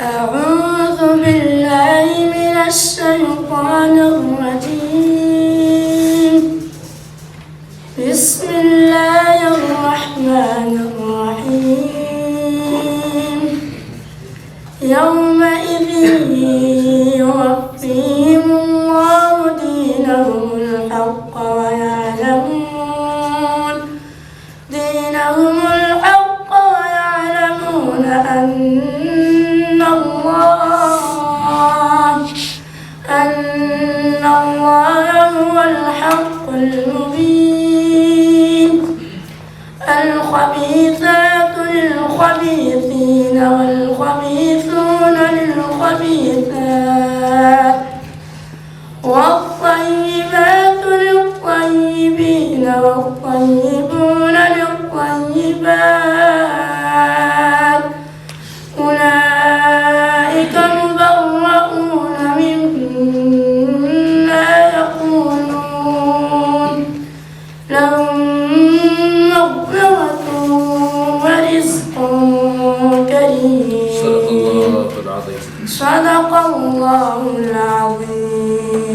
أعوذ بالله من الشيطان الرجيم. بسم الله الرحمن الرحيم. يومئذ يوفيهم الله دينهم الحق ويعلمون أن الله هو الحق المبين. الخبيثات للخبيثين والخبيثون للخبيثات والطيبات للطيبين والطيبون للطيبات أولئك مبرؤون مما يقولون لهم مغفرة ورزق كريم. صدق الله العظيم.